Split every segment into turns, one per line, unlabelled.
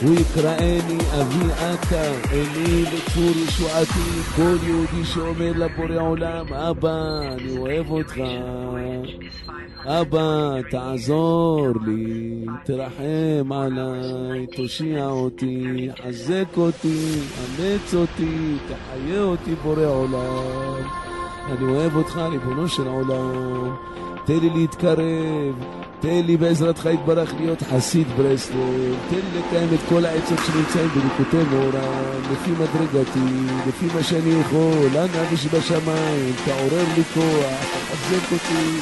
הוא יקראני אבי אתה, אני בצור ישועתי. כל יהודי שאומר לבורא עולם, אבא, אני אוהב אותך, אבא, תעזור לי, תרחם עליי, תושיע אותי, חזק אותי, אמץ אותי, תחיה אותי בורא עולם. אני אוהב אותך, ריבונו של עולם. תן לי להתקרב, תן לי בעזרתך יתברך להיות חסיד ברסלב, תן לי לקיים את כל העצות שנמצאים בליקוטי מורן, לפי מדרגתי, לפי מה שאני יכול. אנא אבי שבשמיים, תעורר לי כוח, תחזק אותי.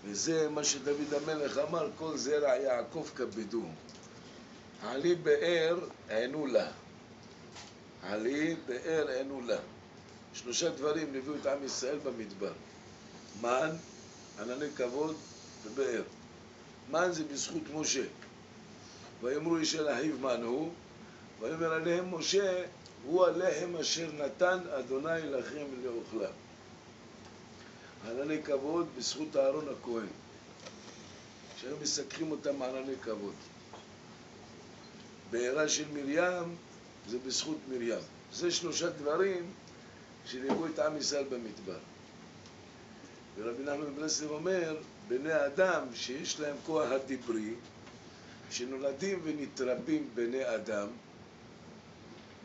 וזה מה שדוד המלך אמר, כל זרע יעקב כבדו. עלי באר ענו לה. עלי באר ענו לה. 3 דברים הביאו את עם ישראל במדבר. מן, ענני כבוד ובאר. מן זה בזכות משה. ויאמרו איש אל אחיו מן הוא, ויאמר עליהם משה, הוא הלחם אשר נתן אדוני לכם לאוכלה. ענני כבוד בזכות אהרון הכהן, שהיום מסככים אותם ענני כבוד. בעירה של מרים זה בזכות מרים. זה 3 דברים שליוו את עם ישראל במדבר. ורבי נחמן מברסלב אומר, בני אדם שיש להם כוח הדיברי, שנולדים ונתרבים בני אדם,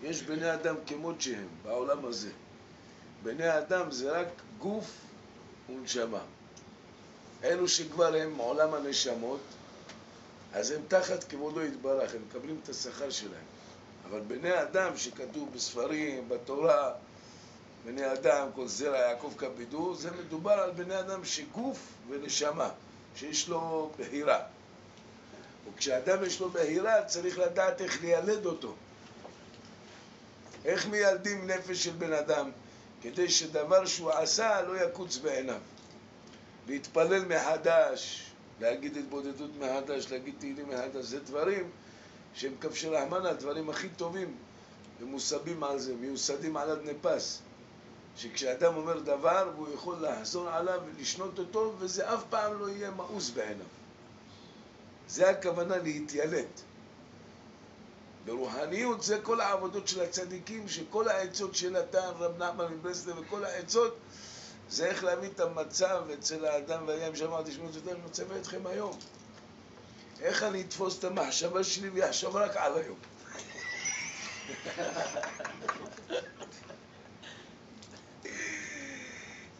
יש בני אדם כמות שהם בעולם הזה. בני אדם זה רק גוף ונשמה. אלו שכבר הם עולם הנשמות, אז הם תחת כבודו יתברך, הם מקבלים את השכר שלהם. אבל בני אדם שכתוב בספרים, בתורה, בני אדם, כל זרע יעקב כבדו, זה מדובר על בני אדם שגוף ונשמה, שיש לו בהירה. וכשאדם יש לו בהירה, צריך לדעת איך לילד אותו. איך מילדים נפש של בן אדם, כדי שדבר שהוא עשה לא יקוץ בעיניו. להתפלל מחדש, להגיד התבודדות מחדש, להגיד תהילים מחדש, זה דברים שהם כבשי רחמן, הדברים הכי טובים, ומוסבים על זה, מיוסדים על אדני פס. שכשאדם אומר דבר, הוא יכול לחזור עליו ולשנות אותו, וזה אף פעם לא יהיה מאוס בעיניו. זה הכוונה להתיילד. ברוחניות זה כל העבודות של הצדיקים, שכל העצות שנתן רב נחמן מברסלב וכל העצות, זה איך להביא את המצב אצל האדם, והים שאמרתי שמות יותר, אני מצווה אתכם היום. איך אני אתפוס את המחשבה שלי ויחשוב רק על היום.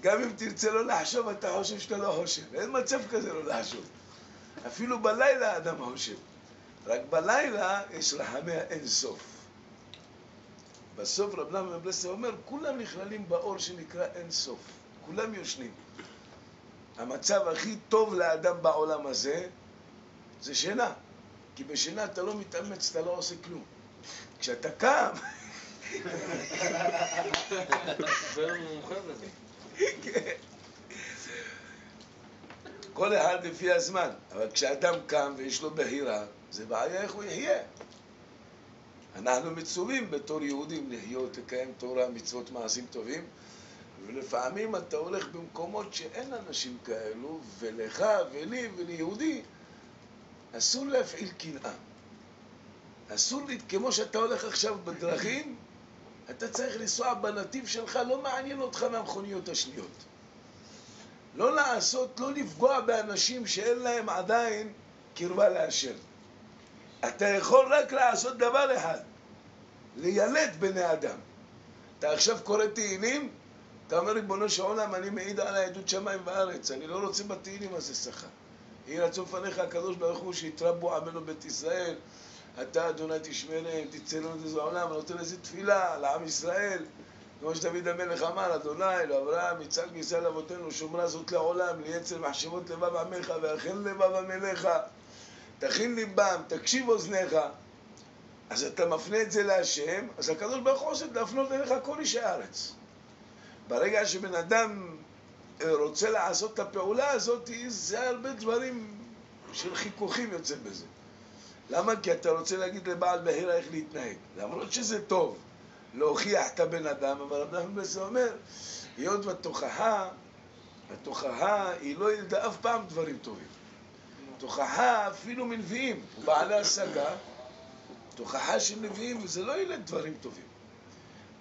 גם אם תרצה לא לחשוב, אתה חושב שאתה לא חושב. אין מצב כזה לא לחשוב. אפילו בלילה האדם חושב. רק בלילה יש רחמי אין סוף. בסוף רב נחמן מברסלב אומר, כולם נכללים באור שנקרא אין סוף. כולם יושנים. המצב הכי טוב לאדם בעולם הזה, זה שינה. כי בשינה אתה לא מתאמץ, אתה לא עושה כלום. כשאתה קם...
זה מומחה בזה.
כל אחד לפי הזמן, אבל כשאדם קם ויש לו בהירה, זה בעיה איך הוא יחיה. אנחנו מצווים בתור יהודים לחיות, לקיים תורה, מצוות, מעשים טובים, ולפעמים אתה הולך במקומות שאין אנשים כאלו, ולך ולי וליהודי אסור להפעיל קנאה. אסור לי, כמו שאתה הולך עכשיו בדרכים, אתה צריך לנסוע בנתיב שלך, לא מעניין אותך מהמכוניות השניות. לא לעשות, לא לפגוע באנשים שאין להם עדיין קרבה להשם. אתה יכול רק לעשות דבר אחד, לילד בני אדם. אתה עכשיו קורא תהילים, אתה אומר ריבונו של עולם, אני מעיד על העדות שמיים וארץ, אני לא רוצה בתהילים הזה שכר. יהי רצון לפניך הקדוש ברוך הוא שיתרבו עמנו בית ישראל, אתה אדוני תשמרם, תצילנו את איזה עולם, אני נותן איזה תפילה לעם ישראל, כמו שדוד המלך אמר, אדוני לאברהם יצחק וישראל אבותינו, שומרה זאת לעולם, ליצר מחשבות לבב עמך ואכן לבב עמליך, תכין ליבם, תקשיב אוזניך. אז אתה מפנה את זה להשם, אז הקדוש ברוך הוא עושה להפנות אליך כל אישי הארץ. ברגע שבן אדם רוצה לעשות את הפעולה הזאת, זה הרבה דברים של חיכוכים יוצא בזה. למה? כי אתה רוצה להגיד לבעל בהירה איך להתנהג. למרות שזה טוב להוכיח את הבן אדם, אבל רב נחמן מברסלב אומר, היות והתוכחה היא לא ילדה אף פעם דברים טובים. תוכחה אפילו מנביאים ובעלי השגה, תוכחה של נביאים, וזה לא ילד דברים טובים.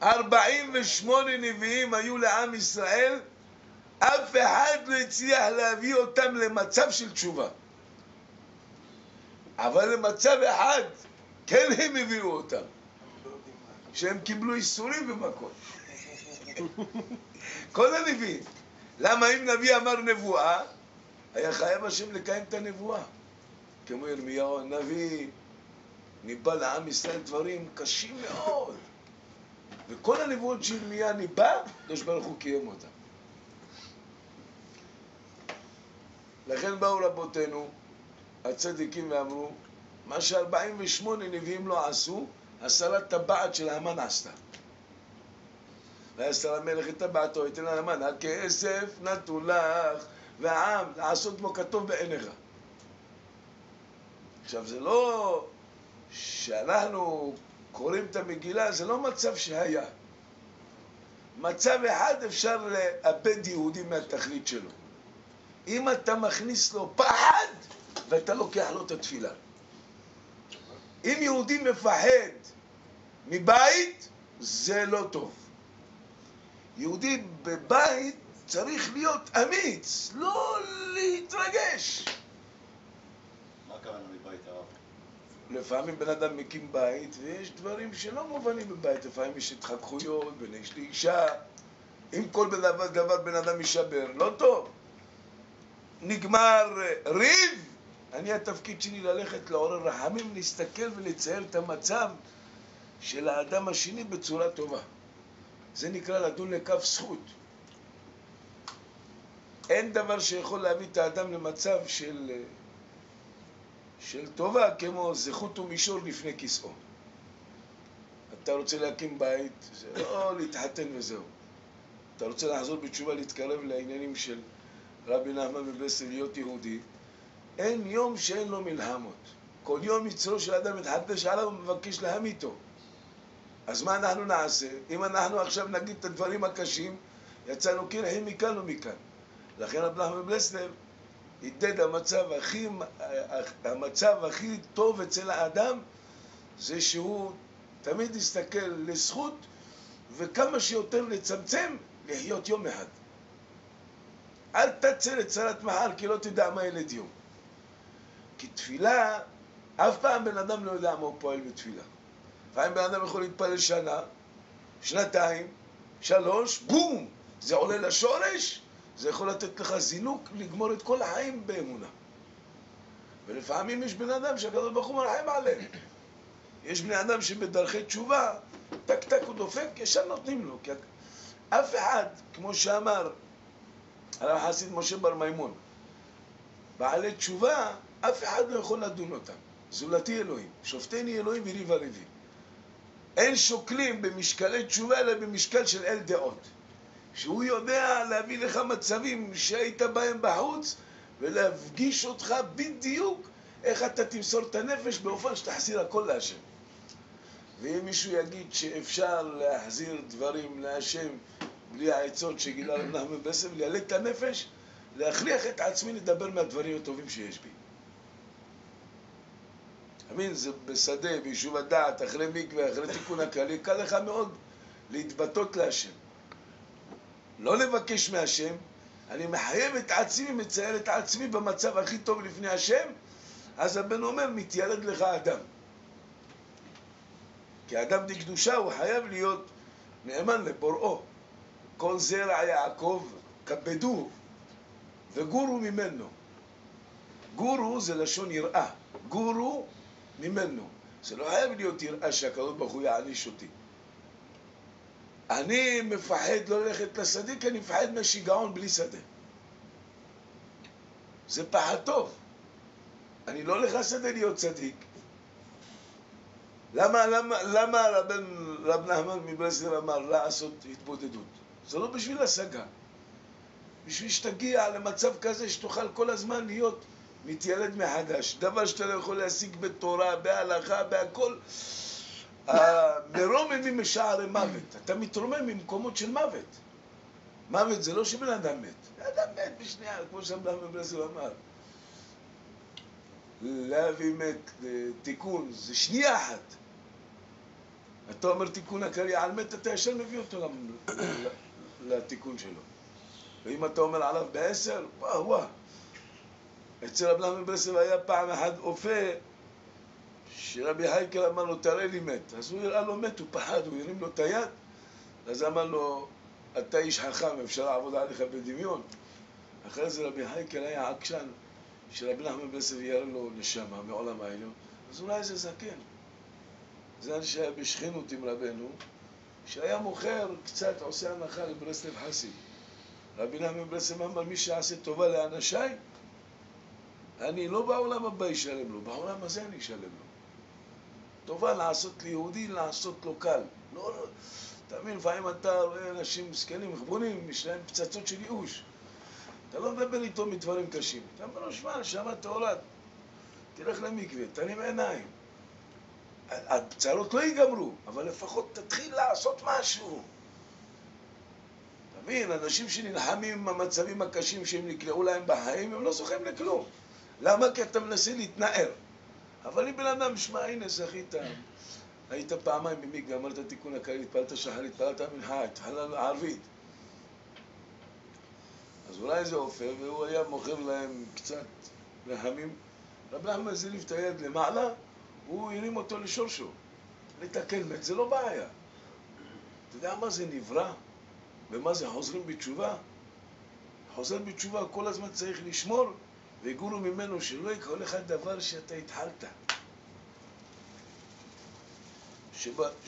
48 נביאים היו לעם ישראל, אף אחד לא הצליח להביא אותם למצב של תשובה. אבל למצב אחד, כן הם הביאו אותם. שהם קיבלו איסורים ומכות. כל הנביאים. למה אם נביא אמר נבואה, היה חייב השם לקיים את הנבואה. כמו ירמיהו הנביא, ניבא לעם ישראל דברים קשים מאוד. וכל הנבואות שירמיה ניבא, הקדוש ברוך הוא קיים אותם. לכן באו רבותינו, הצדיקים, ואמרו, מה ש48 נביאים לא עשו, הסרת טבעת של המן עשתה. ויסר המלך את טבעתו, ייתן להמן, הכסף נתנו לך, והעם לעשות בו כתוב בעיניך. עכשיו זה לא שאנחנו קוראים את המגילה, זה לא מצב שהיה. מצב אחד אפשר לאבד יהודי מהתכלית שלו. אם אתה מכניס לו פחד ואתה לוקח לו את התפילה. אם יהודי מפחד מבית, זה לא טוב. יהודי בבית צריך להיות אמיץ, לא להתרגש.
מה הכוונה מבית הרב?
לפעמים בן אדם מקים בית ויש דברים שלא מובנים בבית. לפעמים יש התחככויות בין איש לאישה. אם כל דבר בן אדם יישבר, לא טוב. נגמר ריב, אני התפקיד שלי ללכת לעורר רחמים, להסתכל ולצייר את המצב של האדם השני בצורה טובה. זה נקרא לדון לכף זכות. אין דבר שיכול להביא את האדם למצב של טובה כמו זכות ומישור לפני כיסאו. אתה רוצה להקים בית, זה לא להתחתן וזהו. אתה רוצה לחזור בתשובה, להתקרב לעניינים של רבי נחמן מברסלב, להיות יהודי, אין יום שאין לו מלחמות. כל יום יצרו של אדם מתחדש עליו ומבקש להמיתו. אז מה אנחנו נעשה? אם אנחנו עכשיו נגיד את הדברים הקשים, יצאנו קרחים מכאן ומכאן. לכן רבי נחמן מברסלב ידד המצב הכי טוב אצל האדם זה שהוא תמיד יסתכל לזכות וכמה שיותר לצמצם לחיות יום אחד. אל תצא לצרת מחר כי לא תדע מה ילד יום. כי תפילה, אף פעם בן אדם לא יודע מה הוא פועל בתפילה. לפעמים בן אדם יכול להתפלל שנה, שנתיים, 3, בום! זה עולה לשורש, זה יכול לתת לך זינוק, לגמור את כל החיים באמונה. ולפעמים יש בן אדם שהקדוש ברוך הוא מרחם עליהם. יש בני אדם שבדרכי תשובה, טק טק הוא דופק, ישר נותנים לו. כי אף אחד, כמו שאמר הרב חסיד משה בר מימון, בעלי תשובה, אף אחד לא יכול לדון אותם. זולתי אלוהים, שופטני אלוהים וריב הריבים. אין שוקלים במשקלי תשובה אלא במשקל של אל דעות. שהוא יודע להביא לך מצבים שהיית בהם בחוץ ולהפגיש אותך בדיוק איך אתה תמסור את הנפש באופן שתחזיר הכל להשם. ואם מישהו יגיד שאפשר להחזיר דברים להשם בלי העצות שגילה רבי נחמן מברסלב, להעלה את הנפש, להכריח את עצמי לדבר מהדברים הטובים שיש בי. אמין, זה בשדה, ביישוב הדעת, אחרי מקווה, אחרי תיקון הכללי, קל לך מאוד להתבטאות להשם. לא לבקש מהשם, אני מחייב את עצמי, מצייר את עצמי במצב הכי טוב לפני השם, אז הבן אומר, מתיילד לך אדם. כי האדם דקדושה הוא חייב להיות נאמן לבוראו. כל זרע יעקב כבדו וגורו ממנו. גורו זה לשון יראה, גורו ממנו. זה לא חייב להיות יראה שהקדוש ברוך הוא יעניש אותי. אני מפחד לא ללכת לשדה כי אני מפחד מהשיגעון בלי שדה. זה פחד טוב. אני לא הולך לשדה להיות צדיק. למה רב נחמן מברסלב אמר לעשות התבודדות? זה לא בשביל השגה. בשביל שתגיע למצב כזה שתוכל כל הזמן להיות מתיילד מחדש. דבר שאתה לא יכול להשיג בתורה, בהלכה, בהכל. מרוממים משערי מוות. אתה מתרומם ממקומות של מוות. מוות זה לא שבן אדם מת. אדם מת בשנייה, כמו שרב נחמן מברסלב אמר. להביא מת, תיקון, זה שנייה אחת. אתה אומר תיקון הכללי על מת, אתה ישר מביא אותו לתיקון שלו. ואם אתה אומר עליו בעשר, וואו. אצל רבי נחמן מברסלב היה פעם אחד אופה, שרבי הייקל אמר לו, תראה לי מת. אז הוא הראה לו מת, הוא פחד, הוא הרים לו את היד, אז אמר לו, אתה איש חכם, אפשר לעבוד עליך בדמיון. אחרי זה רבי הייקל היה עקשן, שרבי נחמן מברסלב יראה לו נשמה מעולם העליון. אז אולי זה זקן. זה אני שהיה בשכנות עם רבנו, שהיה מוכר קצת, עושה הנחה לברסלב חסיד. רבי נחמן מברסלב אמר, מי שעשה טובה לאנשיי, אני לא בעולם הבא ישלם לו, בעולם הזה אני אשלם לו. טובה לעשות ליהודי, לעשות לו קל. לא, אתה מבין, לפעמים אתה רואה אנשים מסכנים, מחבונים, יש להם פצצות של ייאוש. אתה לא מדבר איתו מדברים קשים. אתה אומר לו, שמע, נשמה טהורה, תלך למקווה, תרים עיניים. הפצרות לא ייגמרו, אבל לפחות תתחיל לעשות משהו. אתה מבין, אנשים שנלחמים עם המצבים הקשים שהם נקלעו להם בחיים, הם לא זוכים לכלום. למה? כי אתה מנסה להתנער. אבל אם בן אדם, שמע, הנה, זכית. היית פעמיים במקווה, אמרת תיקון הכללי, התפללת שחר, התפללת מנחה, התפללת ערבית. אז אולי זה אופר, והוא היה מוכר להם קצת לחמים. רבי נחמן זיליף את היד למעלה, הוא הרים אותו לשורשו. לתקן מת, זה לא בעיה. אתה יודע מה זה נברא? ומה זה חוזרים בתשובה? חוזר בתשובה כל הזמן צריך לשמור, ויגורו ממנו שלא יקרה לך דבר שאתה התחלת.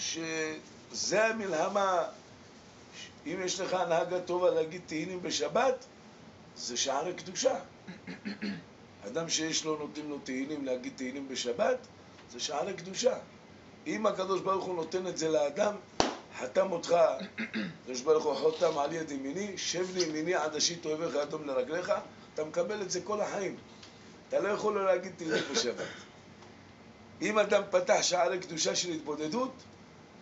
שזה המלחמה, אם יש לך הנהגה טובה להגיד תהילים בשבת, זה שערי קדושה. אדם שיש לו, נותנים לו תהילים להגיד תהילים בשבת, זה שערי קדושה. אם הקדוש ברוך הוא נותן את זה לאדם, חתם אותך, הקדוש ברוך הוא חותם על יד ימיני, שב לי ימיני עד אשית אוהביך אדום לרגליך, אתה מקבל את זה כל החיים. אתה לא יכול לא להגיד תהילים בשבת. אם אדם פתח שערי קדושה של התבודדות,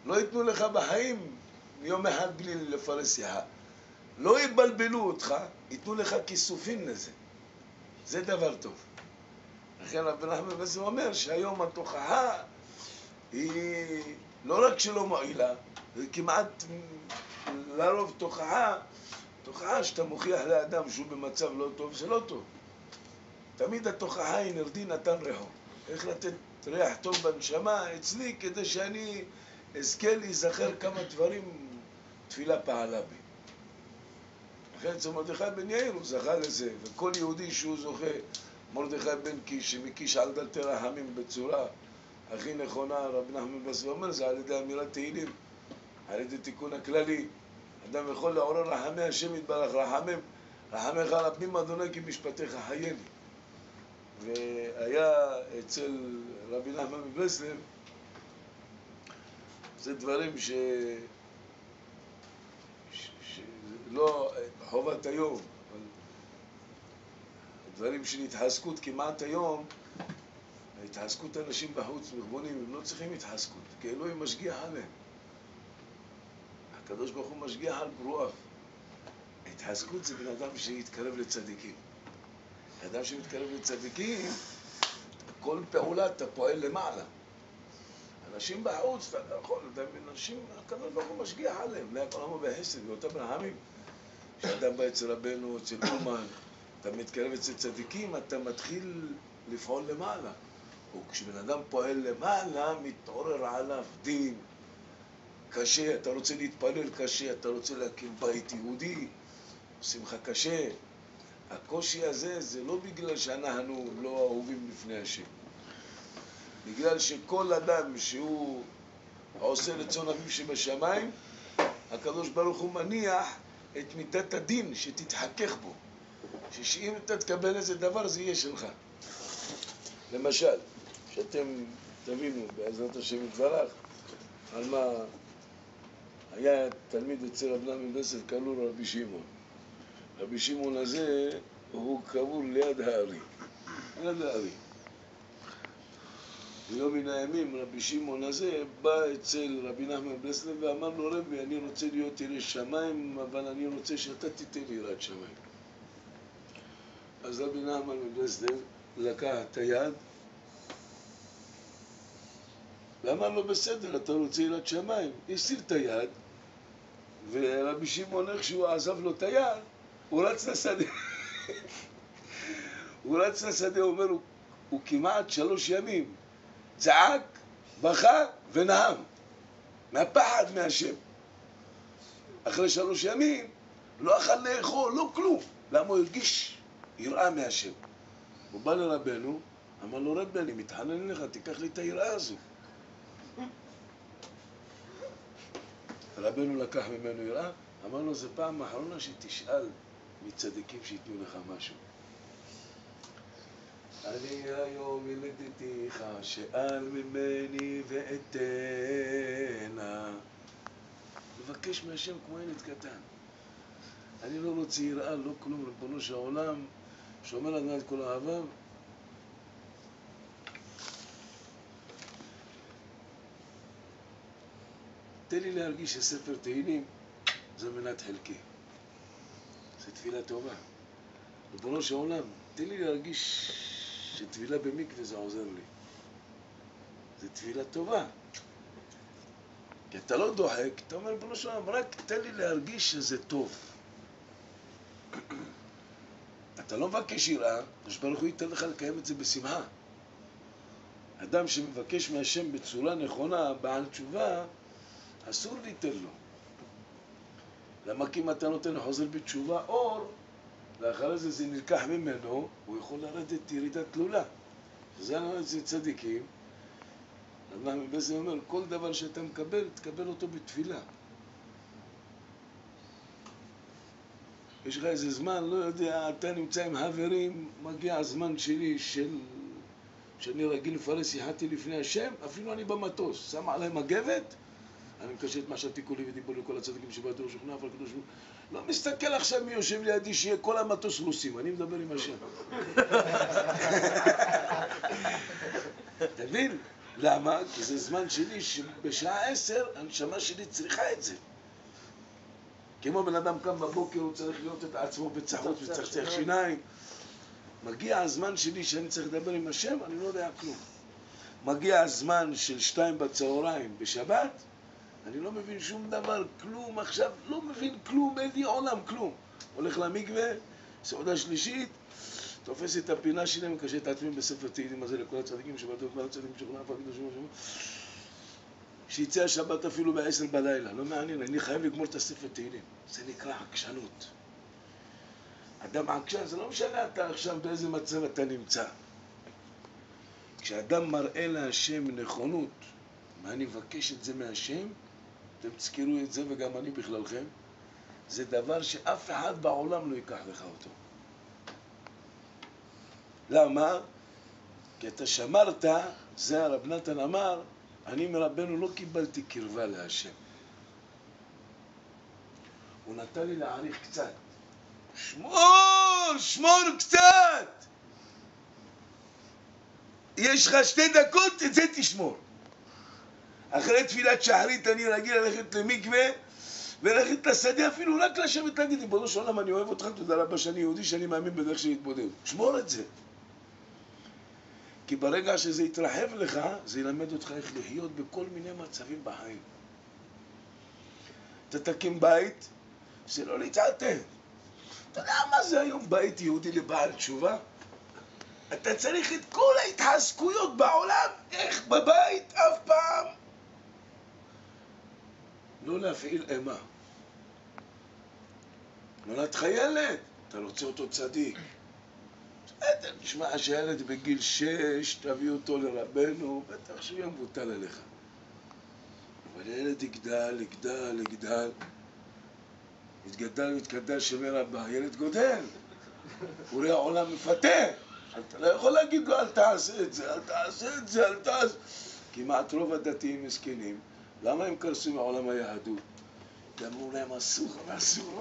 לא ייתנו לך בחיים יום אחד בלי לפרס שיחה. לא יבלבלו אותך, ייתנו לך כיסופים לזה. זה דבר טוב. לכן רבי נחמן מברסלב אומר שהיום התוכחה היא לא רק שלא מועילה, היא כמעט לרוב תוכחה שאתה מוכיח לאדם שהוא במצב לא טוב, זה לא טוב. תמיד התוכחה היא נרדי נתן ריחו. איך לתת ריח טוב בנשמה אצלי כדי שאני אזכה להיזכר כמה דברים תפילה פעלה בי. לכן אצל מרדכי בן יאיר הוא זכה לזה, וכל יהודי שהוא זוכה, מרדכי בן קיש, שמקיש על דלתי רחמים בצורה הכי נכונה, רבי נחמן מברסלב אומר, זה על ידי אמירת תהילים, על ידי תיקון הכללי. אדם יכול לעורר רחמי השם יתברך, רחמך רבים אדוני כי משפטיך חייני. והיה אצל רבי נחמן מברסלב, זה דברים לא חובת היום, אבל דברים של התחזקות כמעט היום, התחזקות אנשים בחוץ מחבונים, הם לא צריכים התחזקות, כי אלוהים משגיח עליהם. הקדוש ברוך הוא משגיח על ברואיו. התחזקות זה בן אדם שיתקרב לצדיקים. אדם שמתקרב לצדיקים, כל פעולה אתה פועל למעלה. אנשים בחוץ, אתה לא יכול, אנשים, הקדוש ברוך הוא משגיח עליהם, לא יכול למה בהסד, ואותם רחמים. כשאדם בא אצל רבנו, אצל אומן, אתה מתקרב אצל צדיקים, אתה מתחיל לפעול למעלה. וכשבן אדם פועל למעלה, מתעורר עליו דין קשה, אתה רוצה להתפלל קשה, אתה רוצה להקים בית יהודי, עושים לך קשה. הקושי הזה זה לא בגלל שאנחנו לא אהובים לפני השם. בגלל שכל אדם שהוא עושה רצון אביו שבשמיים, הקדוש ברוך הוא מניח את מידת הדין שתתחכך בו. שאם אתה תקבל איזה דבר זה יהיה שלך. למשל, שאתם תבינו בעזרת השם יתברך על מה היה תלמיד אצל רבי נחמן מברסלב קראו לו רבי שמעון. רבי שמעון הזה הוא קבור ליד הארי. ליד הארי. ביום מן הימים רבי שמעון הזה בא אצל רבי נחמן מברסלב ואמר לו, רבי, אני רוצה להיות ירא שמיים, אבל אני רוצה שאתה תיתן לי יראת שמיים. אז רבי נחמן מברסלב לקח את היד ואמר לו, בסדר, אתה רוצה יראת שמיים. הסיר את היד, ורבי שמעון, איך שהוא עזב לו את היד, הוא רץ לשדה. הוא רץ לשדה, הוא אומר, הוא כמעט 3 ימים צעק, בכה ונהם, מהפחד מהשם. אחרי 3 ימים לא אכל לאכול, לא כלום. למה הוא הרגיש יראה מהשם? הוא בא לרבנו, אמר לו, רבי, אני מתחנן לך, תיקח לי את היראה הזו. רבנו לקח ממנו יראה, אמר לו, זה פעם האחרונה שתשאל מצדיקים שיתנו לך משהו. אני היום ילדתיך, שאל ממני ואתנה. מבקש מהשם כמו ילד קטן. אני לא רוצה יראה, לא כלום, ריבונו של העולם, שאומר לנו את כל אהביו. תן לי להרגיש שספר תהילים זה מנת חלקי. זו תפילה טובה. ריבונו של העולם, תן לי להרגיש שתפילה במקווה זה עוזר לי. זו תפילה טובה. כי אתה לא דוחק, אתה אומר, ריבונו של העולם, רק תן לי להרגיש שזה טוב. אתה לא מבקש יראה, ברוך הוא ייתן לך לקיים את זה בשמחה. אדם שמבקש מהשם בצורה נכונה, בעל תשובה, אסור ליתן לו. למה כי אם אתה נותן לחוזר בתשובה אור, ואחרי זה נלקח ממנו, הוא יכול לרדת ירידה תלולה. שזה אני אומר אצל צדיקים. אברהם מבזם אומר, כל דבר שאתה מקבל, תקבל אותו בתפילה. יש לך איזה זמן, לא יודע, אתה נמצא עם חברים, מגיע הזמן שלי שאני רגיל לפרש שיחתי לפני השם, אפילו אני במטוס, שם עליי מגבת, אני מקשר את מה שתיקו לי ודיבור לכל הצדיקים שבאתו ושוכנע, אבל הקדוש ברוך הוא לא מסתכל עכשיו מי יושב לידי שיהיה כל המטוס רוסים, אני מדבר עם השם. תבין? למה? כי זה זמן שלי שבשעה 10 הנשמה שלי צריכה את זה. כמו בן אדם קם בבוקר, הוא צריך להיות את עצמו בצחות וצחצח שיניים. מגיע הזמן שלי שאני צריך לדבר עם השם, אני לא יודע כלום. מגיע הזמן של 2 בצהריים בשבת, אני לא מבין שום דבר, כלום עכשיו, לא מבין כלום, אין לי עולם, כלום. הולך למקווה, סעודה שלישית, תופס את הפינה שלי, מקשר את עצמי בספר תהילים הזה לכל הצדיקים שבאתו, כל הצדיקים שוכנע, אף הקדוש ברוך הוא. שיצא השבת אפילו ב10 בלילה, לא מעניין, אני חייב לגמור את הספר תהילים. זה נקרא עקשנות. אדם עקשן, זה לא משנה אתה עכשיו באיזה מצב אתה נמצא. כשאדם מראה להשם נכונות, מה אני מבקש את זה מהשם, אתם תזכרו את זה וגם אני בכללכם, זה דבר שאף אחד בעולם לא ייקח לך אותו. למה? כי אתה שמרת, זה הרב נתן אמר, אני מרבנו לא קיבלתי קרבה להשם. הוא נתן לי להעריך קצת. שמור קצת! יש לך 2 דקות, את זה תשמור. אחרי תפילת שחרית אני רגיל ללכת למקווה וללכת לשדה, אפילו רק לשבת להגיד, ריבונו של עולם, אני אוהב אותך, תודה רבה שאני יהודי, שאני מאמין בדרך להתבודד. שמור את זה. כי ברגע שזה יתרחב לך, זה ילמד אותך איך לחיות בכל מיני מצבים בחיים. אתה תקים בית, זה לא להתעטף. אתה יודע מה זה היום בית יהודי לבעל תשובה? אתה צריך את כל ההתעסקויות בעולם, איך בבית אף פעם לא להפעיל אימה. נולד לך ילד, אתה רוצה אותו צדיק. בסדר, נשמע שהילד בגיל 6, תביא אותו לרבנו, בטח שהוא יהיה מבוטל עליך. אבל הילד יגדל, יתגדל שמי רבה, הילד גודל. הוא רואה העולם מפתה. אתה לא יכול להגיד לו, אל תעשה את זה, אל תעשה. כמעט רוב הדתיים מסכנים. למה הם קרסו מעולם היהדות? אמרו להם,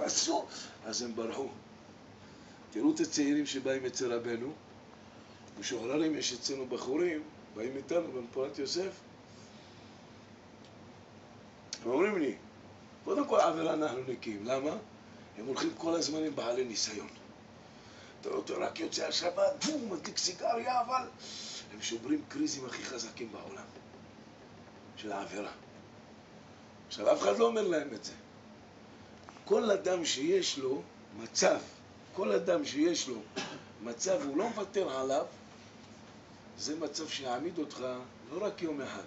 אסור. אז הם ברחו. תראו את הצעירים שבאים אצל רבנו, משוחררים, יש אצלנו בחורים, באים איתנו במפורת יוסף. הם אומרים לי, קודם כל עבירה אנחנו נקיים. למה? הם הולכים כל הזמן עם בעלי ניסיון. אתה רואה אותו רק יוצא השבת, בום, מדליק סיגריה, אבל הם שוברים קריזים הכי חזקים בעולם. של העבירה. עכשיו, אף אחד לא אומר להם את זה. כל אדם שיש לו מצב, כל אדם שיש לו מצב, הוא לא מוותר עליו, זה מצב שיעמיד אותך לא רק יום אחד.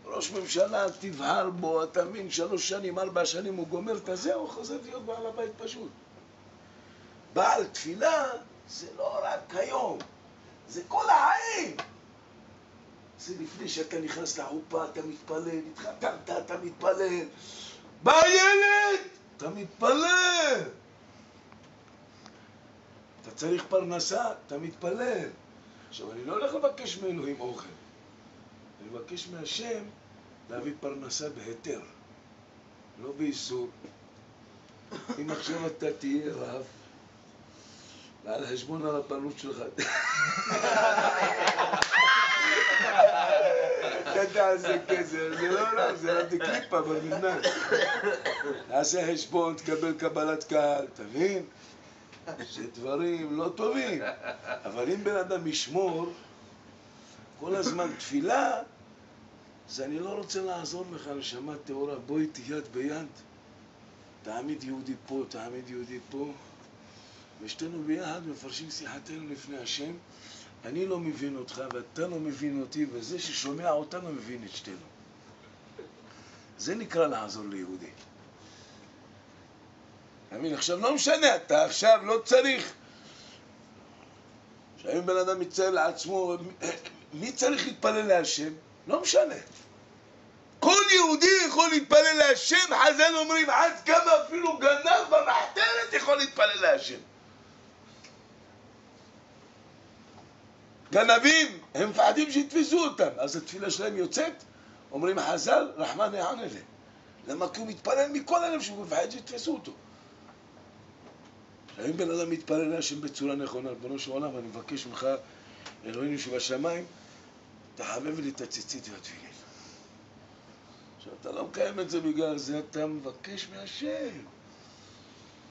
ראש ממשלה, תבהר בו, אתה מבין, 3 שנים, 4 שנים, הוא גומר את הזה, הוא חוזר להיות בעל הבית פשוט. בעל תפילה זה לא רק היום, זה כל החיים. זה לפני שאתה נכנס לחופה, אתה מתפלל, התחתנת, אתה מתפלל. בא ילד, אתה מתפלל. אתה צריך פרנסה, אתה מתפלל. עכשיו, אני לא הולך לבקש מאלוהים אוכל. אני מבקש מהשם להביא פרנסה בהיתר, לא באיסור. אם עכשיו אתה תהיה רב, ועל חשבון הרבנות שלך, אתה תעשה כסף, זה לא רב, זה רק קליפה במנהג. תעשה חשבון, תקבל קבלת קהל, תבין? זה דברים לא טובים. אבל אם בן אדם ישמור כל הזמן תפילה, אז אני לא רוצה לעזור לך, נשמה טהורה, בוא איתי יד ביד, תעמיד יהודי פה, תעמיד יהודי פה, ושתינו ביחד מפרשים שיחתנו לפני השם. אני לא מבין אותך ואתה לא מבין אותי, וזה ששומע אותנו מבין את שתינו. זה נקרא לעזור ליהודי. אמין, עכשיו לא משנה, אתה עכשיו לא צריך. כשאם בן אדם מתצייר לעצמו, מי צריך להתפלל להשם? לא משנה. כל יהודי יכול להתפלל להשם, חז"ל אומרים, עד כמה אפילו גנב במחתרת יכול להתפלל להשם. גנבים, הם מפחדים שיתפסו אותם, אז התפילה שלהם יוצאת, אומרים חז"ל, רחמן יענה להם. למה? כי הוא מתפלל מכל הלב שהוא מפחד שיתפסו אותו. אם בן אדם מתפלל להשם בצורה נכונה, ריבונו של עולם, אני מבקש ממך, אלוהינו שבשמיים, תחבב לי את הציצית והתפילין. עכשיו, אתה לא מקיים את זה בגלל זה, אתה מבקש מהשם.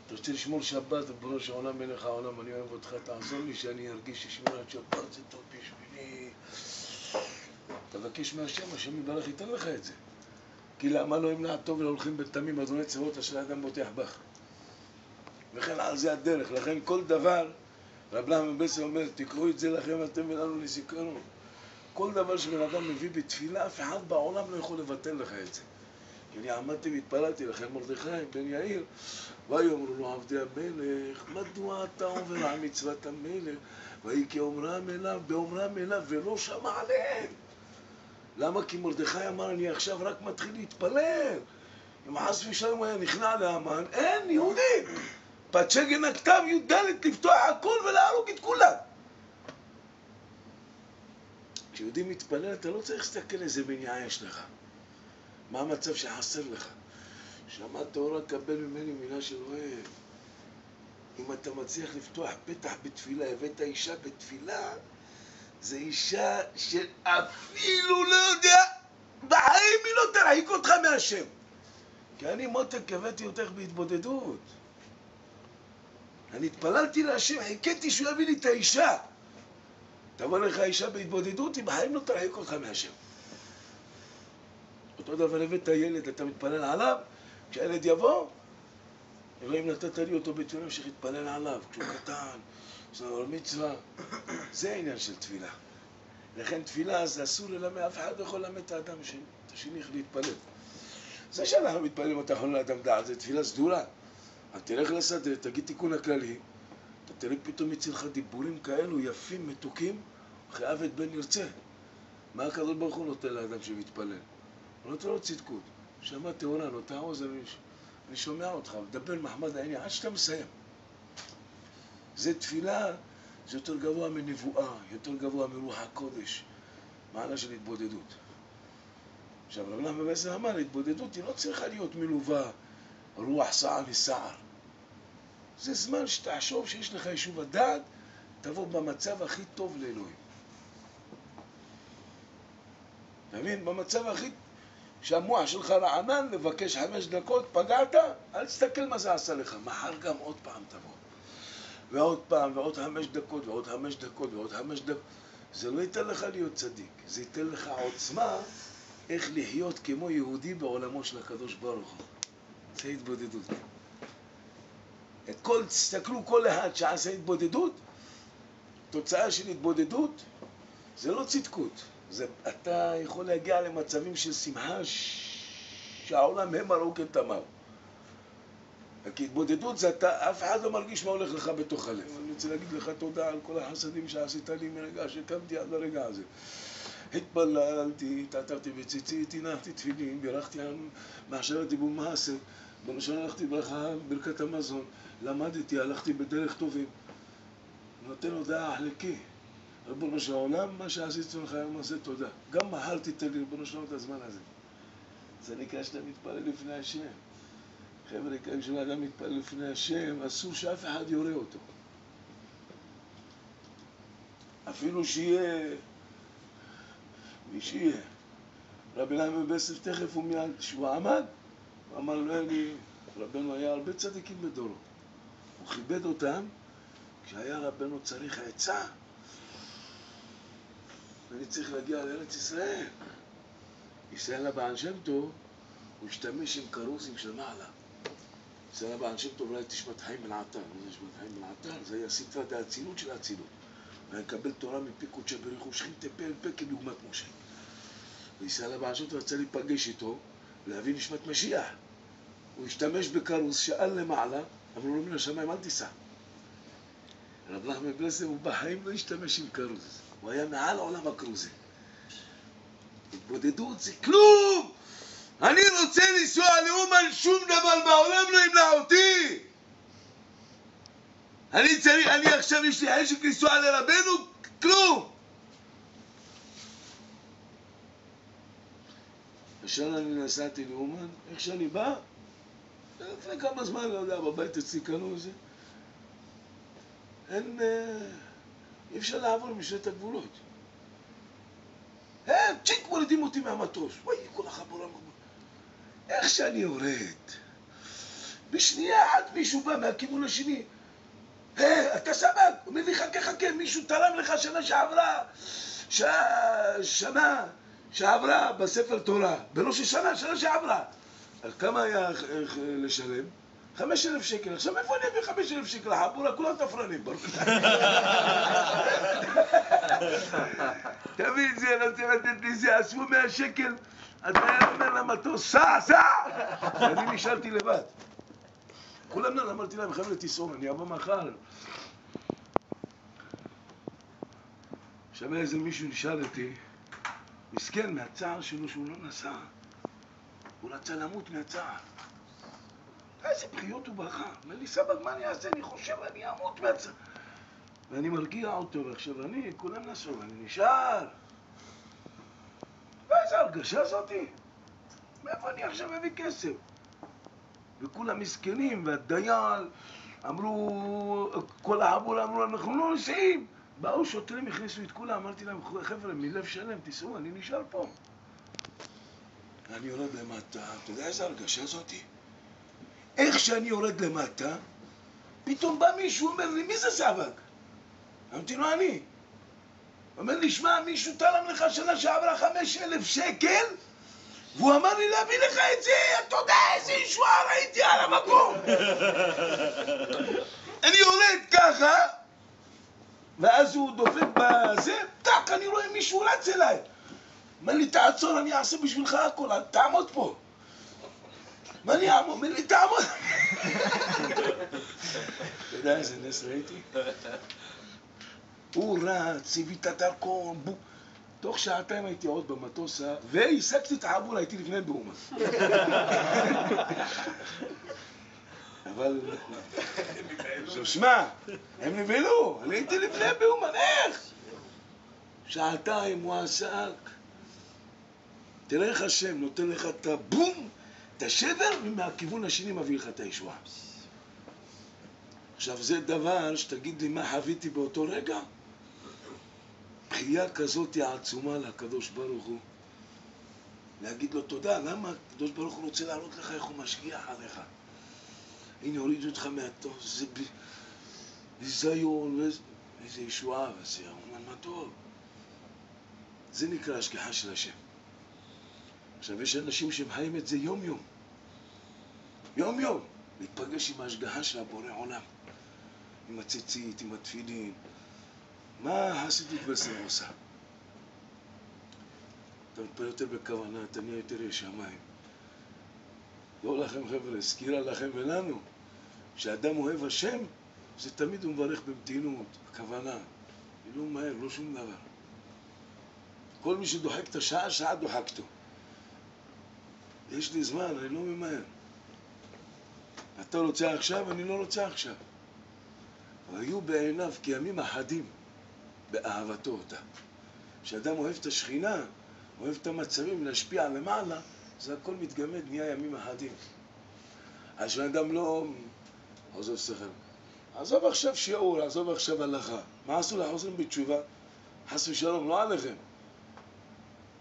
אתה רוצה לשמור שבת, ריבונו של עולם, מלך העולם, אני אוהב אותך, תעזור לי שאני ארגיש ששמירת שבת זה טוב בשבילי. תבקש מהשם, השם יברך ייתן לך את זה. כי למה לא ימנע טוב להולכים בתמים, אדוני צבאות אשר האדם בוטח בך. וכן על זה הדרך, לכן כל דבר, רב נחמן מבסר אומר, תקחו את זה לכם אתם ולנו לזיכרון. כל דבר שבן אדם מביא בתפילה, אף אחד בעולם לא יכול לבטל לך את זה. כי אני עמדתי והתפללתי לכם מרדכי בן יאיר, ויאמרו לו עבדי המלך, מדוע אתה עובר על מצוות המלך? ויהי כאומרם אליו, באומרם אליו, ולא שמע עליהם. למה? כי מרדכי אמר, אני עכשיו רק מתחיל להתפלל. אם חס ושלום היה נכנע להמן, אין יהודים. פצ'גן הכתב י"ד לפתוח הכל ולהרוג את כולם. כשיהודי מתפלל, אתה לא צריך להסתכל איזה מניעה יש לך. מה המצב שחסר לך? שמע טהורה, קבל ממני מילה של אוהב. אם אתה מצליח לפתוח פתח בתפילה, הבאת אישה בתפילה, זה אישה שאפילו לא יודע, בחיים היא לא תרחיק אותך מהשם. כי אני מותק הבאתי אותך בהתבודדות. אני התפללתי להשם, חיכיתי שהוא יביא לי את האישה. תבוא לך האישה בהתבודדות, היא בחיים לא תרחיק אותך מהשם. אותו דבר הבאת הילד, אתה מתפלל עליו, כשהילד יבוא, אלוהים נתת לי אותו בתפילה, המשך להתפלל עליו, כשהוא קטן, יש לנו מצווה. זה העניין של תפילה. לכן תפילה זה אסור ללמד, אף אחד לא יכול ללמד את האדם השני איך להתפלל. זה שאנחנו מתפללים אותה יכולים לאדם דעת, זה תפילה סדורה. אז תלך לשדה, תגיד תיקון הכללי, אתה תראה פתאום מצילך דיבורים כאלו יפים, מתוקים, אחרי עבד בן ירצה. מה הקדוש ברוך הוא נותן לאדם שמתפלל? הוא נותן לו צדקות. שמע טהורה, נוטה עוז, אני שומע אותך, מדבר מחמד העיני, עד שאתה מסיים. זה תפילה, זה יותר גבוה מנבואה, יותר גבוה מרוח הקודש, מעלה של התבודדות. עכשיו, רב נחמן מבסר אמר, התבודדות היא לא צריכה להיות מלווה רוח סער וסער. זה זמן שתחשוב שיש לך יישוב הדעת, תבוא במצב הכי טוב לאלוהים. אתה מבין? במצב הכי... שהמוח שלך רענן, לבקש 5 דקות, פגעת, אל תסתכל מה זה עשה לך. מחר גם עוד פעם תבוא. ועוד פעם, ועוד 5 דקות, ועוד 5 דקות, ועוד 5 דקות. זה לא ייתן לך להיות צדיק. זה ייתן לך עוצמה איך לחיות כמו יהודי בעולמו של הקדוש ברוך הוא. זה התבודדות. תסתכלו כל אחד שעשה התבודדות, תוצאה של התבודדות זה לא צדקות. אתה יכול להגיע למצבים של שמחה שהעולם הם מראו כתמר. כי התבודדות זה אף אחד לא מרגיש מה הולך לך בתוך הלב. אני רוצה להגיד לך תודה על כל החסדים שעשית לי מרגע שקמתי עד לרגע הזה. התפללתי, התעטפתי בציצית, הנחתי תפילין, בירכתי על מעשרת דיבור מעשר, בראשון הלכתי ברכה, ברכת המזון, למדתי, הלכתי בדרך טובים. נותן הודעה חלקי. ריבונו של העולם, מה שעשיתי לך היום הזה, תודה. גם מחלתי תגיד, ריבונו של העולם, את הזמן הזה. זה נקרא שאתה מתפלל לפני השם. חבר'ה, כשאדם מתפלל לפני השם, אסור שאף אחד יורה אותו. אפילו שיהיה מי שיהיה. רבי נחמן ברסלב תכף הוא מיד, שהוא עמד, הוא אמר לו, רבנו היה הרבה צדיקים בדורו. הוא כיבד אותם, כשהיה רבנו צריך עצה, אני צריך להגיע לארץ ישראל. ישראל הבעל שם טוב, הוא השתמש עם קרוזים של מעלה. ישראל הבעל שם טוב, אולי תשמת חיים בן עטר. זה תשמת חיים בן עטר, זה היה סתרת האצילות של האצילות. ויקבל תורה מפי קודשי בריך ושכין תפה אל פה כדוגמת משה. וישראל הבעל שם טוב רצה להיפגש איתו, להביא נשמת משיח. הוא השתמש בקרוז, שאל למעלה, אמרו לו מן השמיים, אל תיסע. רב נחמן ברסלב הוא בחיים לא השתמש עם קרוז. הוא היה מעל עולם הקרוזים. התבודדות זה כלום! אני רוצה לנסוע לאומן, שום דבר בעולם לא ימנע אותי! אני עכשיו יש לי חשק לנסוע לרבנו, כלום! השנה אני נסעתי לאומן, איך שאני בא? לפני כמה זמן, לא יודע, בבית אצלי קנו איזה. אי אפשר לעבור משלט הגבולות. צ'יק מורידים אותי מהמטוס. וואי, כל החבורה מגבול. איך שאני יורד. בשנייה אחת מישהו בא מהכיוון השני. אתה סבק. הוא אומר לי, חכה, מישהו תרם לך שנה שעברה בספר תורה. בראש השנה, שנה שעברה. על כמה היה לשלם? 5,000 שקל. עכשיו איפה אני אביא 5,000 שקל? החבורה, כולם תפרנים. תביא את זה, לא צריך לתת לי זה, עשו 100 שקל. אתה אומר למטוס, סע! אני נשארתי לבד. כולם אמרתי להם, חבר'ה תיסעו, אני אבוא מחר. עכשיו איזה מישהו נשאל אותי, מסכן מהצער שלו שהוא לא נסע. הוא רצה למות מהצער. איזה בחיות וברכה. אומר לי, סבא, מה אני אעשה? אני חושב, אני אמות מהצער. ואני מרגיע אותו, ועכשיו כולם נסעו, אני נשאר. ואיזה הרגשה זאתי? מאיפה אני עכשיו מביא כסף? וכולם מסכנים, והדייל אמרו, כל החבורה אמרו, אנחנו לא נוסעים. באו שוטרים, הכניסו את כולם, אמרתי להם, חבר'ה, מלב שלם, תיסעו, אני נשאר פה. אני יורד למטה, אתה יודע איזה הרגשה זאתי? איך שאני יורד למטה, פתאום בא מישהו, אומר לי, מי זה סבק? אמרתי לו, אני. אומר לי, שמע, מישהו תרם לך שנה שעברה 5,000 שקל, והוא אמר לי להביא לך את זה, אתה יודע איזה ישועה ראיתי על המקום. אני יורד ככה, ואז הוא דופק בזה, טק, אני רואה מישהו רץ אליי. אומר לי, תעצור, אני אעשה בשבילך הכל, תעמוד פה. מה אני אעמוד? אומר לי, תעמוד. אתה יודע איזה נס ראיתי? הוא רץ, הביא את הדרכון, תוך שעתיים הייתי עוד במטוס, והשגתי את החבורה, הייתי לפני באומן. אבל... עכשיו שמע, הם נבלו, אני הייתי לפני באומן, איך? שעתיים הוא עסק. תראה איך השם נותן לך את הבום, את השבר, ומהכיוון השני מביא לך את הישועה. עכשיו זה דבר שתגיד לי מה חוויתי באותו רגע. בחייה כזאת העצומה לקדוש ברוך הוא. להגיד לו תודה, למה הקדוש ברוך הוא רוצה להראות לך איך הוא משגיח עליך. הנה הורידו אותך מהטוס, זה ביזיון, איזה ישועה, וזה אומר מה טוב. זה נקרא השגחה של השם. עכשיו, יש אנשים שחיים את זה יום-יום. יום-יום. להתפגש עם ההשגחה של הבורא עולם. עם הציצית, עם התפילין. מה החסידות בסדר עושה? אתה מתפלל יותר בכוונה, אתה נהיה יותר יש שמיים. לא לכם חבר'ה, הזכירה לכם ולנו, כשאדם אוהב השם, זה תמיד הוא מברך במתינות, בכוונה. לא מהר, לא שום דבר. כל מי שדוחק את השעה, שעה דוחקתו. יש לי זמן, אני לא ממהר. אתה רוצה עכשיו, אני לא רוצה עכשיו. והיו בעיניו כימים אחדים באהבתו אותה. כשאדם אוהב את השכינה, אוהב את המצבים להשפיע למעלה, זה הכל מתגמד, נהיה ימים אחדים. אז כשאדם לא... עזוב שכל. עזוב עכשיו שיעור, עזוב עכשיו הלכה. מה עשו לחוזרים בתשובה? חס ושלום, לא עליכם.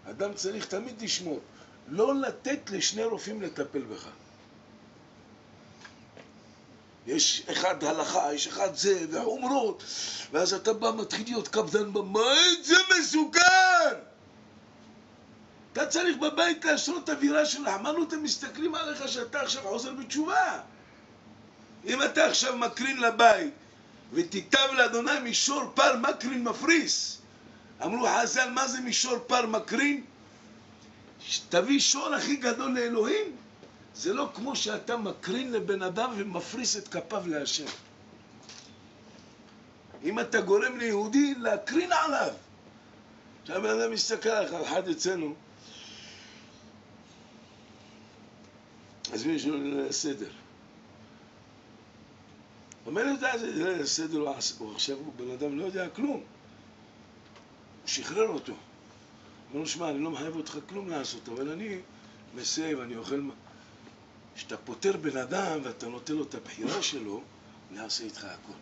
אדם צריך תמיד לשמור. לא לתת לשני רופאים לטפל בך. יש אחד הלכה, יש אחד זה, ועומרות, ואז אתה בא מתחיל להיות קפדן בבית, זה מסוכן! אתה צריך בבית לעשות אווירה של רחמנות, הם מסתכלים עליך שאתה עכשיו חוזר בתשובה. אם אתה עכשיו מקרין לבית, ותיטב לאדוני מישור פר מקרין מפריס. אמרו חז"ל, מה זה מישור פר מקרין? תביא שור הכי גדול לאלוהים. זה לא כמו שאתה מקרין לבן אדם ומפריס את כפיו להשם. אם אתה גורם ליהודי להקרין עליו. עכשיו בן אדם מסתכל עליך, אחד אצלנו, אז מי יש לו סדר? אומר לי, זה סדר, הוא עכשיו בן אדם לא יודע כלום. הוא שחרר אותו. אומר לו, שמע, אני לא מחייב אותך כלום לעשות, אבל אני מסייב, אני אוכל... כשאתה פותר בן אדם ואתה נותן לו את הבחירה שלו, הוא יעשה איתך הכל.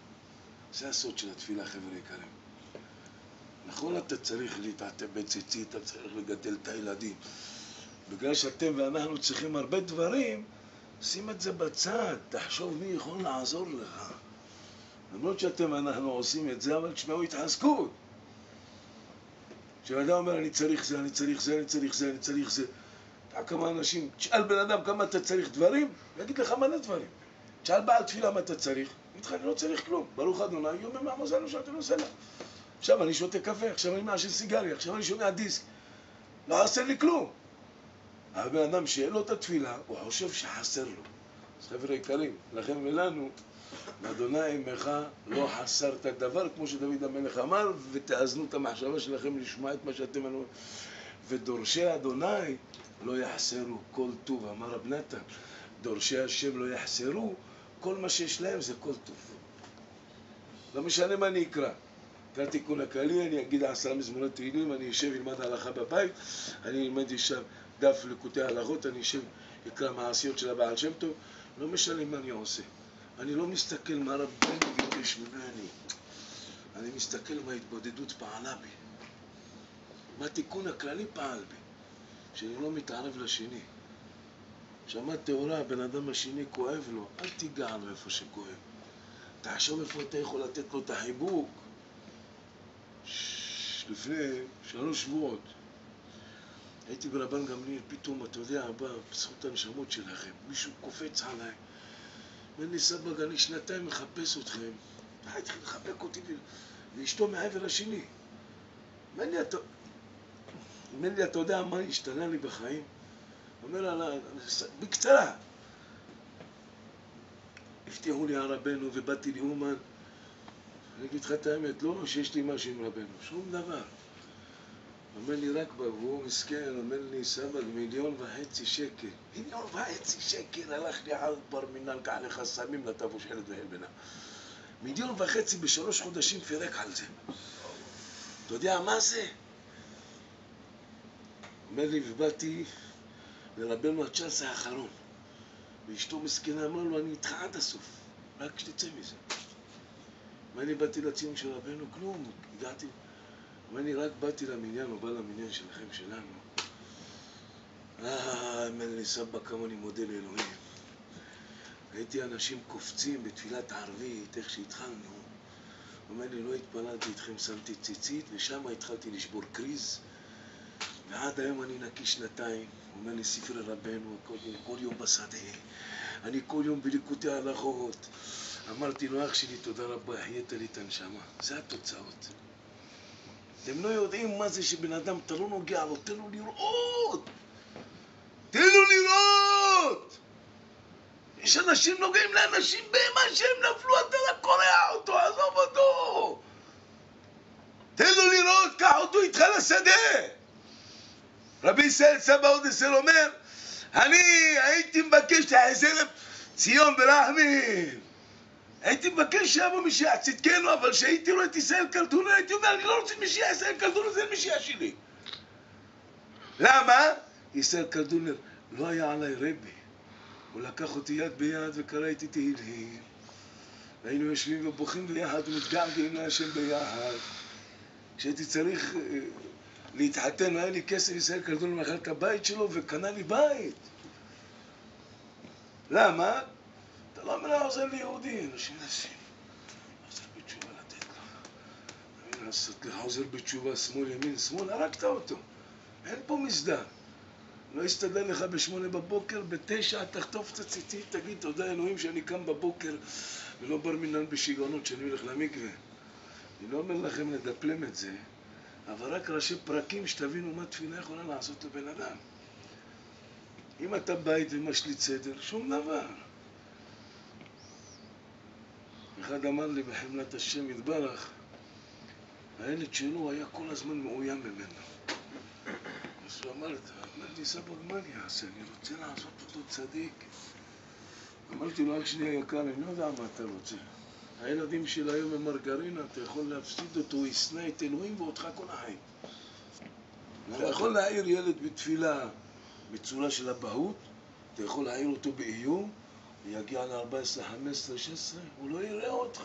זה הסוד של התפילה, חבר'ה יקרים. נכון, אתה צריך להתעטף בציצית, אתה צריך לגדל את הילדים. בגלל שאתם ואנחנו צריכים הרבה דברים, שים את זה בצד, תחשוב מי יכול לעזור לך. למרות שאתם ואנחנו עושים את זה, אבל תשמעו התחזקות. כשאדם אומר, אני צריך זה, אני צריך זה, אני צריך זה, אני צריך זה. כמה אנשים, תשאל בן אדם כמה אתה צריך דברים, יגיד לך מלא דברים. תשאל בעל תפילה מה אתה צריך, יגיד לך, אני לא צריך כלום. ברוך אדוני, יום מהמזל שאתה נוסע לה. עכשיו אני שותה קפה, עכשיו אני מעשן סיגריה, עכשיו אני שומע דיסק. לא חסר לי כלום. אבל בן אדם שאין לו את התפילה, הוא חושב שחסר לו. אז חבר'ה יקרים, לכם ולנו, לאדוני עמך לא חסרת דבר, כמו שדוד המלך אמר, ותאזנו את המחשבה שלכם לשמוע את מה שאתם אמרו. ודורשי אדוני לא יחסרו כל טוב, אמר רב נתן. דורשי השם לא יחסרו, כל מה שיש להם זה כל טוב. לא משנה מה אני אקרא. אקרא תיקון הכללי, אני אגיד 10 מזמורות תהילים, אני אשב ילמד הלכה בבית, אני אלמד ישב דף לקוטי הלכות, אני אשב אקרא מעשיות של הבעל שם טוב, לא משנה מה אני עושה. אני לא מסתכל מה רב בן ביקש ממני. אני מסתכל מה ההתבודדות פעלה בי. מה התיקון הכללי פעל בי. שאני לא מתערב לשני. שמעת תאורה, הבן אדם השני כואב לו, אל תיגע לו איפה שכואב. תחשוב איפה אתה יכול לתת לו את החיבוק. לפני 3 שבועות הייתי ברבן גמליאל, פתאום אתה יודע, בא בזכות הנשמות שלכם, מישהו קופץ עליי. אומר לי, סבג, אני 2 מחפש אתכם. התחיל לחבק אותי ואשתו מעבר השני. אומר לי, אתה יודע מה השתנה לי בחיים? אומר לה, בקצרה. הבטיחו לי על רבנו ובאתי לאומן. אני אגיד לך את האמת, לא שיש לי משהו עם רבנו, שום דבר. אומר לי רק והוא מסכן, אומר לי, סבג, 1.5 מיליון שקל. 1.5 מיליון שקל, הלך לי על בר מינן, קח לך סמים לטבוש ילד והלבנה. 1.5 מיליון ב3 חודשים פירק על זה. אתה יודע מה זה? אומר לי, ובאתי לרבנו הצ'אנס האחרון. ואשתו מסכנה אמרה לו, אני איתך עד הסוף, רק שתצא מזה. אומר לי, באתי לציון של רבנו, כלום, הגעתי. אומר לי, רק באתי למניין, או בא למניין שלכם, שלנו. אומר לי, סבא, כמה אני מודה לאלוהים. ראיתי אנשים קופצים בתפילת ערבית, איך שהתחלנו. אומר לי, לא התפללתי איתכם, שמתי ציצית, ושם התחלתי לשבור קריז. ועד היום אני נקי שנתיים, אומר לי ספרי רבנו, כל יום בשדה, אני כל יום בליקוטי הלכות. אמרתי לו, אח שלי, תודה רבה, החיית לי את הנשמה. זה התוצאות. אתם לא יודעים מה זה שבן אדם, אתה לא נוגע לו, תן לו לראות! תן לו לראות! יש אנשים נוגעים לאנשים במה שהם נפלו, אתה לא קורע אותו, עזוב אותו! תן לו לראות, קח אותו איתך לשדה! רבי ישראל סבא אודסל אומר, אני הייתי מבקש לעזר ציון ברחמים. הייתי מבקש שיבוא משיח צדקנו, אבל שהייתי רואה את ישראל קלטונה, הייתי אומר, אני לא רוצה משיח, ישראל קלטונה זה משיח שלי. למה? ישראל קלטונה לא היה עליי רבי. הוא לקח אותי יד ביד וקרא איתי תהילים. והיינו יושבים ובוכים ביחד ומתגעגעים להשם ביחד. כשהייתי צריך להתחתן, היה לי כסף, ישראל קלטונה מאכל את הבית שלו וקנה לי בית. למה? אתה לא אומר עוזר ליהודי, אנשים נשים. עוזר בתשובה לתת לו. אני לעשות לך עוזר בתשובה, שמאל ימין, שמאל, הרגת אותו. אין פה מסדר. לא יסתדר לך ב8 בבוקר, ב9 תחטוף את הציצית, תגיד תודה אלוהים שאני קם בבוקר ולא בר מינן בשיגעונות שאני הולך למקווה. אני לא אומר לכם לדפלם את זה, אבל רק ראשי פרקים שתבינו מה תפילה יכולה לעשות לבן אדם. אם אתה בית ומשליט סדר, שום דבר. אחד אמר לי בחמלת השם יתברך, הילד שלו היה כל הזמן מאוים ממנו. אז הוא אמר לי, סבא, מה אני אעשה? אני רוצה לעשות אותו צדיק. אמרתי לו, רק שנייה יקר, אני לא יודע מה אתה רוצה. הילדים של היום הם מרגרינה, אתה יכול להפסיד אותו, הוא ישנא את אלוהים ואותך כל החיים. אתה יכול להעיר ילד בתפילה בצורה של הבהות, אתה יכול להעיר אותו באיום, ויגיע ל-14, 15, 16, הוא לא יראה אותך.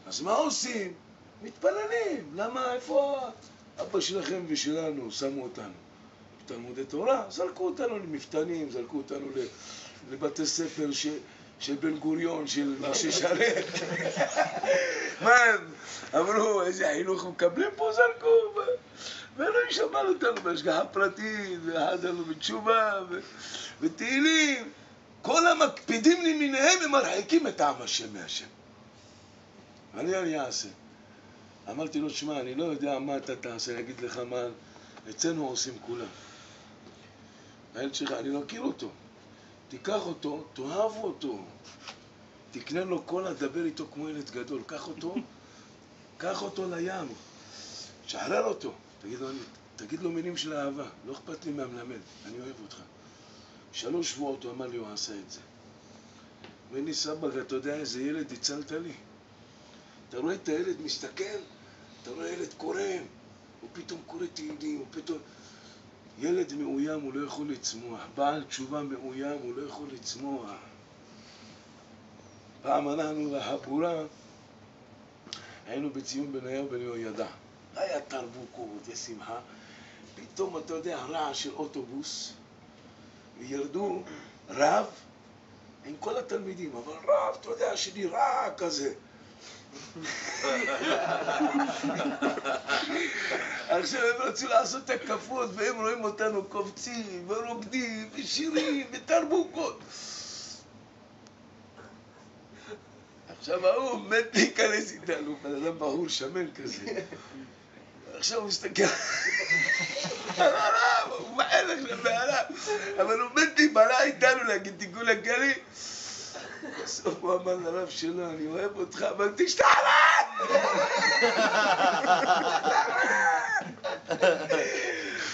אז מה עושים? מתפללים. למה? איפה אבא שלכם ושלנו שמו אותנו? בתלמודי תורה, זרקו אותנו למפתנים, זרקו אותנו לבתי ספר של בן גוריון, של משה שרת. מה הם אמרו, איזה חינוך מקבלים פה, זרקו. ואלוהים שמר אותנו בהשגחה פרטית, ואחד לנו בתשובה, ותהילים. כל המקפידים למיניהם הם מרחיקים את העם השם מהשם. אני אעשה. אמרתי לו, שמע, אני לא יודע מה אתה תעשה, אני אגיד לך מה אצלנו עושים כולם. הילד שלך, אני לא מכיר אותו. תיקח אותו, תאהב אותו. תקנה לו קולה, דבר איתו כמו ילד גדול. קח אותו לים. שחרר אותו. תגיד לו מילים של אהבה. לא אכפת לי מהמלמד, אני אוהב אותך. 3 שבועות הוא אמר לי, הוא עשה את זה. אומר לי, סבא, אתה יודע איזה ילד הצלת לי? אתה רואה את הילד מסתכל, אתה רואה ילד קורם, הוא פתאום קורא תהילים, הוא פתאום... ילד מאוים הוא לא יכול לצמוח, בעל תשובה מאוים הוא לא יכול לצמוח. פעם אנחנו לחבורה, היינו בציון בניהו בני יהוידע. היה תרבוקות ושמחה, פתאום אתה יודע, רעש של אוטובוס, וירדו רב עם כל התלמידים, אבל רב, אתה יודע, שנראה כזה. עכשיו הם רצו לעשות את הכפות והם רואים אותנו קופצים ורוקדים ושירים ותרבוקות. עכשיו ההוא מת להיכנס איתנו, בן אדם בחור שמן כזה. עכשיו הוא מסתכל על הרב, הוא מעלך לבעלה, אבל הוא מת להיבלה איתנו להגיד תיקון לכלי. בסוף הוא אמר לרב שלו, אני אוהב אותך, אבל תשתעלת!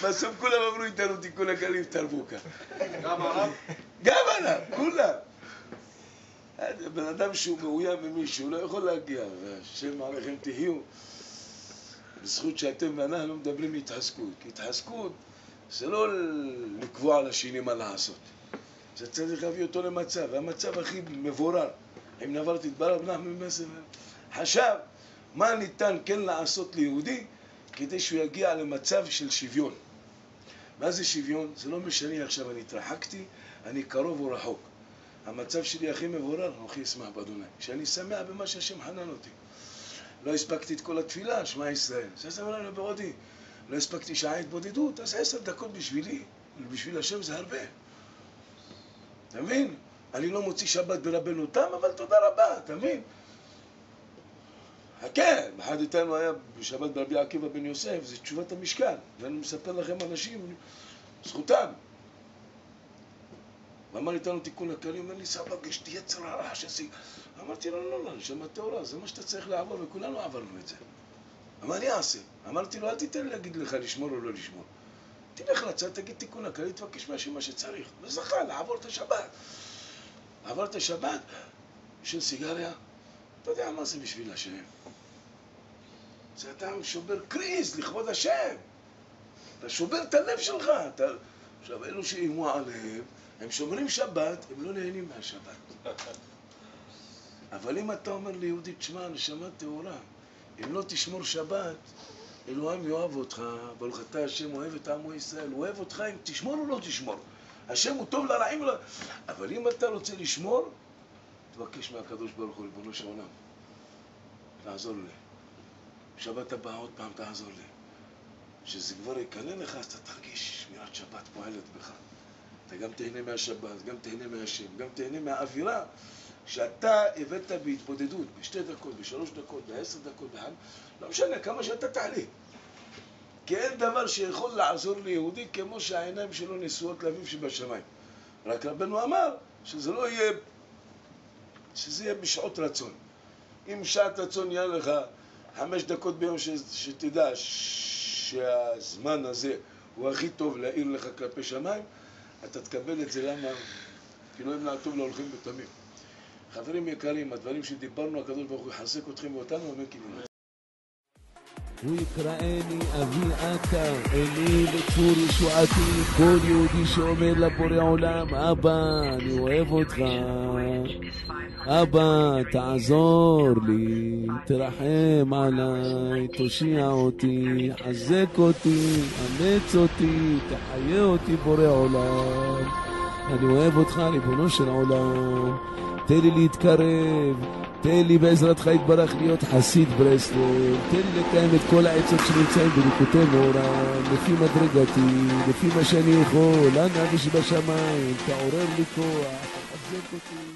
בסוף כולם אמרו איתנו תיקון הכלי ותרבוקה.
גם הרב?
גם הרב, כולם. בן אדם שהוא מאוים ממישהו לא יכול להגיע, והשם עליכם תהיו. בזכות שאתם ואנחנו מדברים להתחזקות, כי התחזקות זה לא לקבוע לשני מה לעשות. זה צריך להביא אותו למצב, והמצב הכי מבורר. אם נברתי את ברב נחמן מסר, חשב מה ניתן כן לעשות ליהודי כדי שהוא יגיע למצב של שוויון. מה זה שוויון? זה לא משנה עכשיו אני התרחקתי, אני קרוב או רחוק. המצב שלי הכי מבורר, הוא הכי אשמח באדוני. כשאני שמח במה שהשם חנן אותי. לא הספקתי את כל התפילה, שמע ישראל. זה אמר לנו בעודי, לא הספקתי שעה התבודדות, אז 10 דקות בשבילי, ובשביל השם זה הרבה. אתה מבין? אני לא מוציא שבת ברבנו תם, אבל תודה רבה, אתה מבין? כן, אחד איתנו היה בשבת ברבי עקיבא בן יוסף, זה תשובת המשכן, ואני מספר לכם אנשים, זכותם. ואמר איתנו תיקון הכללי, אומר לי, סבא, יש לי יצר הרע שעשי. אמרתי לו, לא, נשמה טהורה, זה מה שאתה צריך לעבור, וכולנו עברנו את זה. מה אני אעשה? אמרתי לו, אל תיתן לי להגיד לך לשמור או לא לשמור. תלך לצד, תגיד תיקון הכללי, תבקש מהשם מה שצריך. וזכה, לעבור את השבת. עבר את השבת של סיגריה, אתה יודע מה זה בשביל השם? זה אתה שובר קריז לכבוד השם. אתה שובר את הלב שלך. עכשיו, אלו שאימו עליהם, הם שומרים שבת, הם לא נהנים מהשבת. אבל אם אתה אומר ליהודי, תשמע, נשמה טהורה, אם לא תשמור שבת, אלוהים יאהב אותך, ברוך אתה השם אוהב את עמו ישראל, הוא אוהב אותך אם תשמור או לא תשמור. השם הוא טוב לרעים, אבל אם אתה רוצה לשמור, תבקש מהקדוש ברוך הוא, ריבונו של עולם, תעזור לי. שבת הבאה עוד פעם תעזור לי. שזה כבר יקנה לך, אז אתה תרגיש שמירת שבת פועלת בך. אתה גם תהנה מהשבת, גם תהנה מהשם, גם תהנה מהאווירה שאתה הבאת בהתבודדות, ב2 דקות, ב3 דקות, ב10 דקות, לא משנה כמה שאתה תעלי. כי אין דבר שיכול לעזור ליהודי כמו שהעיניים שלו נשואות לאביו שבשמיים. רק רבנו אמר שזה לא יהיה, שזה יהיה בשעות רצון. אם שעת רצון יהיה לך 5 דקות ביום שתדע שהזמן הזה הוא הכי טוב להעיר לך כלפי שמיים, אתה תקבל את זה. למה? כי לא ימנע טוב להולכים בתמים. חברים יקרים, הדברים שדיברנו, הקדוש ברוך הוא יחזק אתכם ואותנו, אמן כן ירצה.
הוא יקראני אבי אתה, אני לצור ישועתי. כל יהודי שאומר לבורא עולם, אבא, אני אוהב אותך, אבא, תעזור לי, תרחם עליי, תושיע אותי, חזק אותי, אמץ אותי, תחיה אותי בורא עולם. אני אוהב אותך, ריבונו של עולם, תן לי להתקרב, תן לי בעזרתך יתברך להיות חסיד ברסלב, תן לי לקיים את כל העצות שנמצאים בליקוטי מאורם, לפי מדרגתי, לפי מה שאני יכול, אנא אבי שבשמיים, תעורר לי כוח, תחזק אותי.